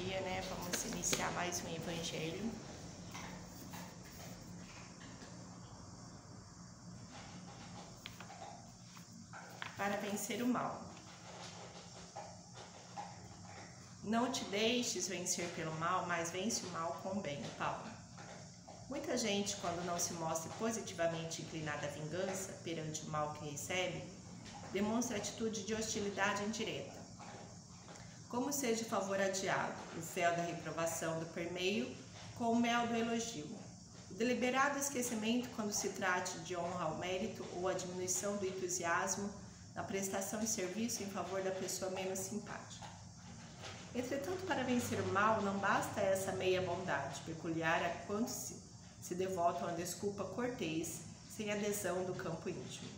dia, né? Vamos iniciar mais um evangelho. Para vencer o mal. Não te deixes vencer pelo mal, mas vence o mal com o bem. Paulo. Muita gente, quando não se mostra positivamente inclinada à vingança perante o mal que recebe, demonstra atitude de hostilidade indireta. Como seja o favor adiado, o fel da reprovação do permeio com o mel do elogio. O deliberado esquecimento quando se trate de honra ao mérito ou a diminuição do entusiasmo na prestação de serviço em favor da pessoa menos simpática. Entretanto, para vencer o mal, não basta essa meia bondade, peculiar a quantos se devotam a desculpa cortês, sem adesão do campo íntimo.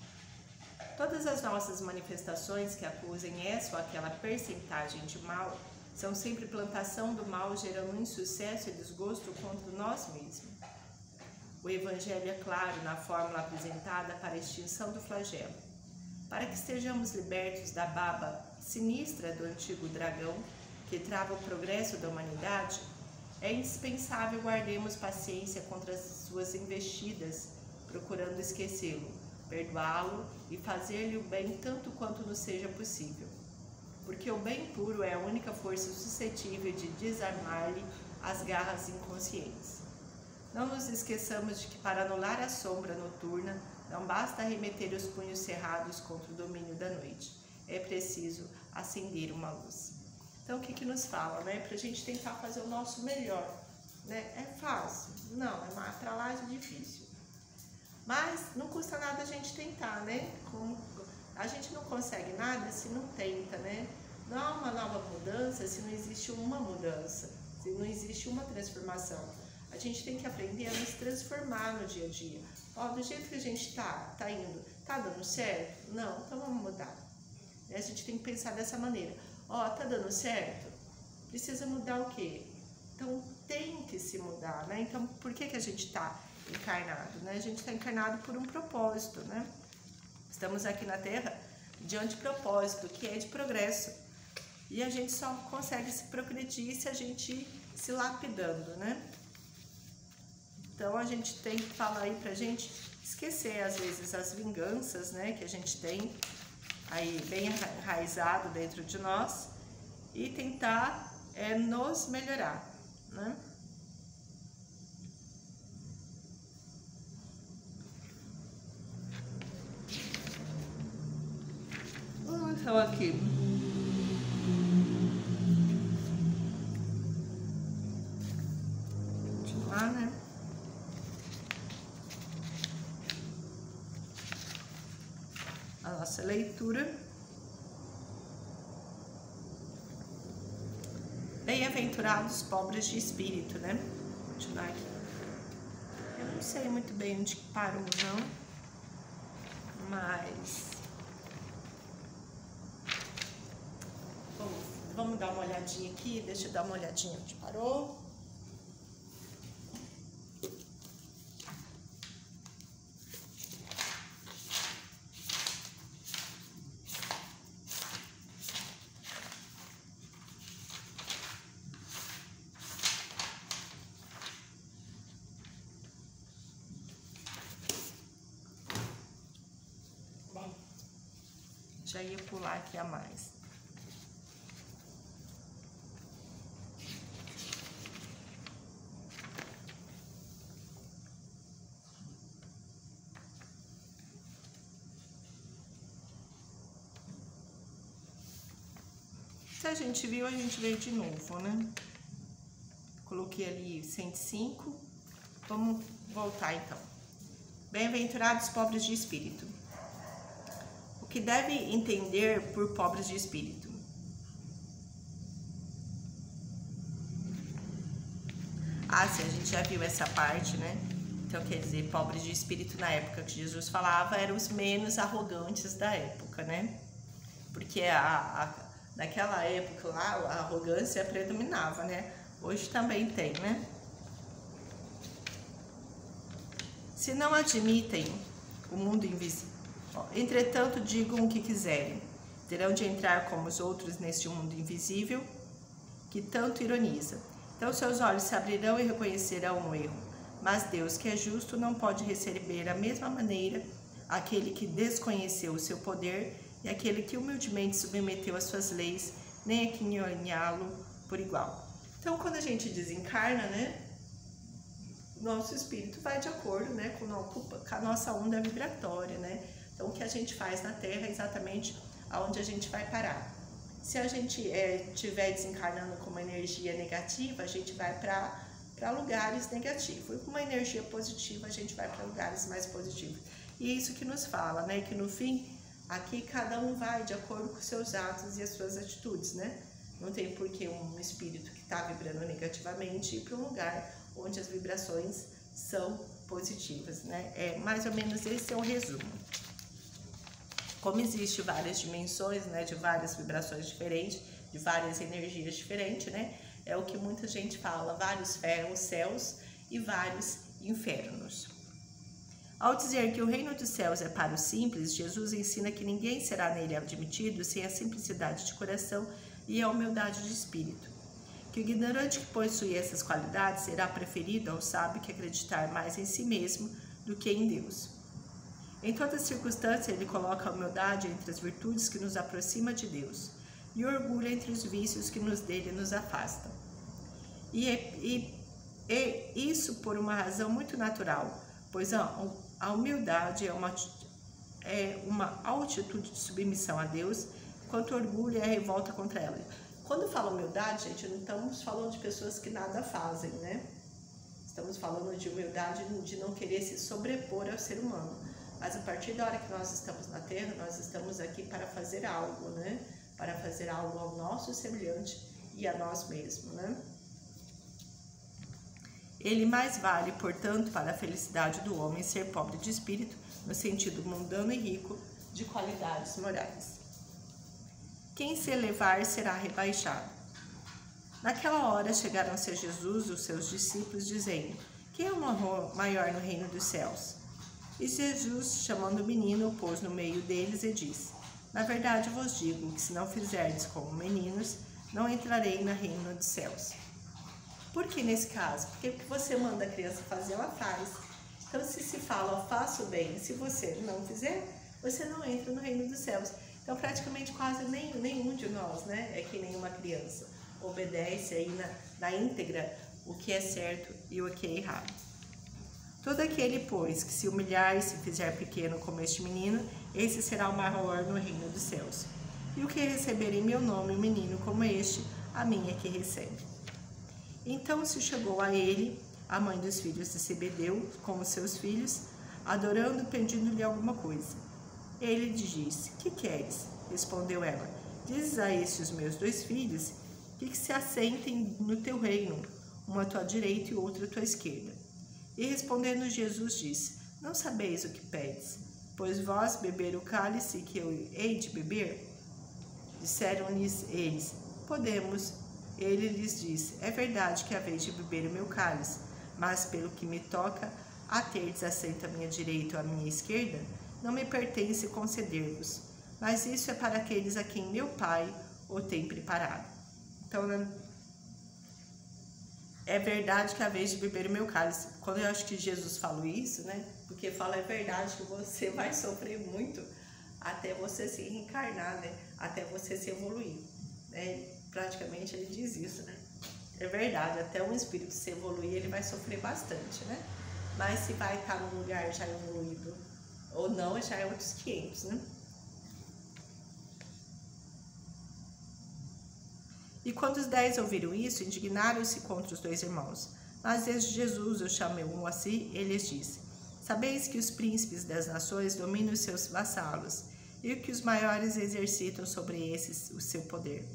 Todas as nossas manifestações que acusem essa ou aquela percentagem de mal são sempre plantação do mal, gerando insucesso e desgosto contra nós mesmos. O Evangelho é claro na fórmula apresentada para a extinção do flagelo. Para que estejamos libertos da baba sinistra do antigo dragão que trava o progresso da humanidade, é indispensável guardemos paciência contra as suas investidas, procurando esquecê-lo, perdoá-lo e fazer-lhe o bem tanto quanto nos seja possível. Porque o bem puro é a única força suscetível de desarmar-lhe as garras inconscientes. Não nos esqueçamos de que para anular a sombra noturna, não basta remeter os punhos cerrados contra o domínio da noite. É preciso acender uma luz. Então, o que nos fala, né? Para a gente tentar fazer o nosso melhor, né? É fácil? Não, é para lá de difícil. Mas não custa nada a gente tentar, né? A gente não consegue nada se não tenta, né? Não há uma nova mudança se não existe uma mudança, se não existe uma transformação. A gente tem que aprender a nos transformar no dia a dia. Ó, do jeito que a gente tá indo, tá dando certo? Não, então vamos mudar. A gente tem que pensar dessa maneira. Ó, tá dando certo? Precisa mudar o quê? Então tem que se mudar, né? Então por que a gente tá encarnado, né? A gente está encarnado por um propósito, né? Estamos aqui na Terra diante de propósito, que é de progresso. E a gente só consegue se progredir se a gente se lapidando, né? Então a gente tem que falar aí pra gente esquecer às vezes as vinganças, né, que a gente tem aí bem enraizado dentro de nós e tentar nos melhorar, né? Então aqui continuar, né? A nossa leitura. Bem-aventurados pobres de espírito, né? Vou continuar aqui. Eu não sei muito bem onde parou, não, mas vamos dar uma olhadinha aqui. Deixa eu dar uma olhadinha onde parou. Já ia pular aqui a mais. Se a gente viu, a gente veio de novo, né? Coloquei ali 105. Vamos voltar então. Bem-aventurados pobres de espírito. O que deve entender por pobres de espírito? Ah, sim, a gente já viu essa parte, né? Então, quer dizer, pobres de espírito na época que Jesus falava eram os menos arrogantes da época, né? Porque naquela época lá a arrogância predominava, né? Hoje também tem, né? Se não admitem o mundo invisível, entretanto digam o que quiserem, terão de entrar como os outros neste mundo invisível, que tanto ironiza. Então seus olhos se abrirão e reconhecerão o erro. Mas Deus, que é justo, não pode receber da mesma maneira aquele que desconheceu o seu poder e aquele que humildemente submeteu as suas leis, nem aquinhoá-lo por igual. Então, quando a gente desencarna, né, nosso espírito vai de acordo, né, com a nossa onda vibratória, né? Então, o que a gente faz na Terra é exatamente aonde a gente vai parar. Se a gente estiver desencarnando com uma energia negativa, a gente vai para lugares negativos. E com uma energia positiva, a gente vai para lugares mais positivos. E é isso que nos fala, né? Que no fim, aqui cada um vai de acordo com seus atos e as suas atitudes, né? Não tem por que um espírito que está vibrando negativamente ir para um lugar onde as vibrações são positivas, né? Mais ou menos esse é o resumo. Como existe várias dimensões, né? De várias vibrações diferentes, de várias energias diferentes, né? É o que muita gente fala, vários céus e vários infernos. Ao dizer que o reino dos céus é para os simples, Jesus ensina que ninguém será nele admitido sem a simplicidade de coração e a humildade de espírito. Que o ignorante que possui essas qualidades será preferido ao sábio que acreditar mais em si mesmo do que em Deus. Em todas as circunstâncias, ele coloca a humildade entre as virtudes que nos aproximam de Deus e o orgulho entre os vícios que dele nos afastam. E isso por uma razão muito natural, pois a humildade é uma altitude de submissão a Deus, enquanto o orgulho é a revolta contra ela. Quando fala humildade, gente, não estamos falando de pessoas que nada fazem, né? Estamos falando de humildade de não querer se sobrepor ao ser humano. Mas a partir da hora que nós estamos na Terra, nós estamos aqui para fazer algo, né? Para fazer algo ao nosso semelhante e a nós mesmos, né? Ele mais vale, portanto, para a felicidade do homem ser pobre de espírito, no sentido mundano e rico de qualidades morais. Quem se elevar será rebaixado. Naquela hora chegaram-se a Jesus os seus discípulos, dizendo: quem é o maior no reino dos céus? E Jesus, chamando o menino, o pôs no meio deles e disse: na verdade vos digo que se não fizerdes como meninos, não entrarei no reino dos céus. Por que nesse caso? Porque o que você manda a criança fazer, ela faz. Então, se fala, faça o bem, se você não fizer, você não entra no reino dos céus. Então, praticamente quase nenhum de nós, né, é que nem uma criança. Obedece aí na íntegra o que é certo e o que é errado. Todo aquele, pois, que se humilhar e se fizer pequeno como este menino, esse será o maior no reino dos céus. E o que receber em meu nome um menino como este, a mim é que recebe. Então se chegou a ele a mãe dos filhos de Zebedeu com os seus filhos, adorando, pedindo-lhe alguma coisa. Ele lhe disse: que queres? Respondeu ela: dizes a estes meus 2 filhos que se assentem no teu reino, uma à tua direita e outra à tua esquerda. E respondendo Jesus disse: não sabeis o que pedes, pois vós beber o cálice que eu hei de beber? Disseram-lhes eles: podemos. Ele lhes disse: é verdade que haveis de beber o meu cálice, mas pelo que me toca a terdes assento à minha direita ou à minha esquerda, não me pertence conceder-vos, mas isso é para aqueles a quem meu Pai o tem preparado. Então, é verdade que haveis de beber o meu cálice. Quando eu acho que Jesus falou isso, né? Porque fala, é verdade que você vai sofrer muito até você se reencarnar, né? Até você se evoluir, né? Praticamente ele diz isso, né? É verdade, até um espírito se evoluir, ele vai sofrer bastante, né? Mas se vai estar num lugar já evoluído ou não, já é outros 500, né? E quando os 10 ouviram isso, indignaram-se contra os 2 irmãos. Mas Jesus os chamou a si e lhes disse: sabeis que os príncipes das nações dominam os seus vassalos, e que os maiores exercitam sobre esses o seu poder.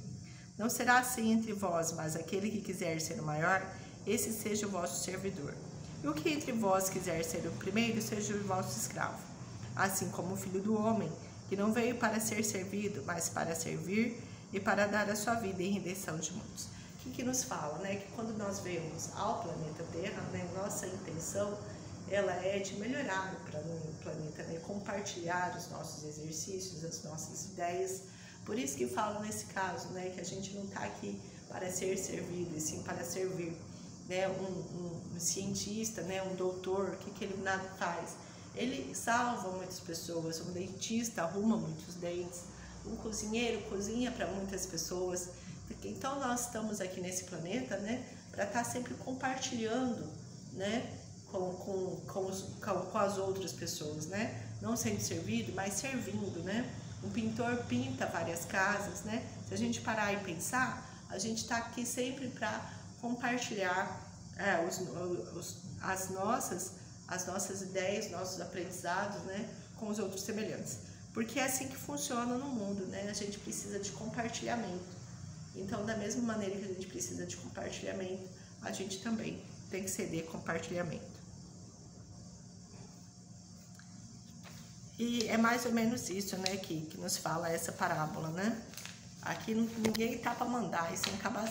Não será assim entre vós, mas aquele que quiser ser o maior, esse seja o vosso servidor. E o que entre vós quiser ser o primeiro, seja o vosso escravo. Assim como o Filho do Homem, que não veio para ser servido, mas para servir e para dar a sua vida em redenção de muitos. O que nos fala, né? Que quando nós vemos ao planeta Terra, né, nossa intenção, ela é de melhorar o planeta, né? Compartilhar os nossos exercícios, as nossas ideias. Por isso que falo nesse caso, né, que a gente não está aqui para ser servido, e sim para servir. Né? Um cientista, né? Um doutor, o que ele nada faz? Ele salva muitas pessoas, um dentista arruma muitos dentes, um cozinheiro cozinha para muitas pessoas. Então nós estamos aqui nesse planeta, né? Para estar sempre compartilhando, né? Com as outras pessoas, né? Não sendo servido, mas servindo, né? Um pintor pinta várias casas, né? Se a gente parar e pensar, a gente está aqui sempre para compartilhar as nossas ideias, nossos aprendizados, né? Com os outros semelhantes. Porque é assim que funciona no mundo, né? A gente precisa de compartilhamento. Então, da mesma maneira que a gente precisa de compartilhamento, a gente também tem que ceder compartilhamento. E é mais ou menos isso, né, que nos fala essa parábola, né? Aqui ninguém tá para mandar, isso acaba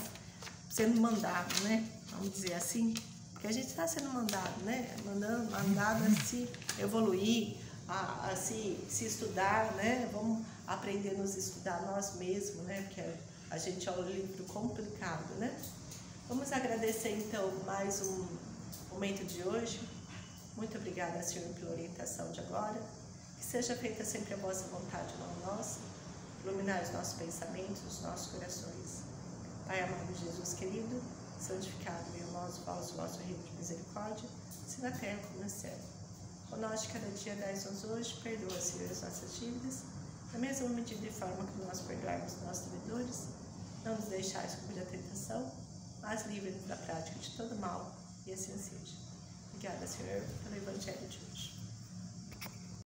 sendo mandado, né? Vamos dizer assim, porque a gente está sendo mandado, né? Mandado a se evoluir, a se estudar, né? Vamos aprender a nos estudar nós mesmos, né? Porque a gente é um livro complicado, né? Vamos agradecer então mais um momento de hoje. Muito obrigada, Senhor, pela orientação de agora. Que seja feita sempre a vossa vontade, não nossa. Iluminar os nossos pensamentos, os nossos corações. Pai amado Jesus querido, santificado venha nós, o vosso reino de misericórdia, se na terra como no céu. O nosso de cada dia dai-nos hoje, perdoa, Senhor, as nossas dívidas, na mesma medida e forma que nós perdoarmos nossos devedores. Não nos deixais cair da tentação, mas livre-nos da prática de todo mal, e assim seja. Obrigada, Senhor, pelo Evangelho de hoje.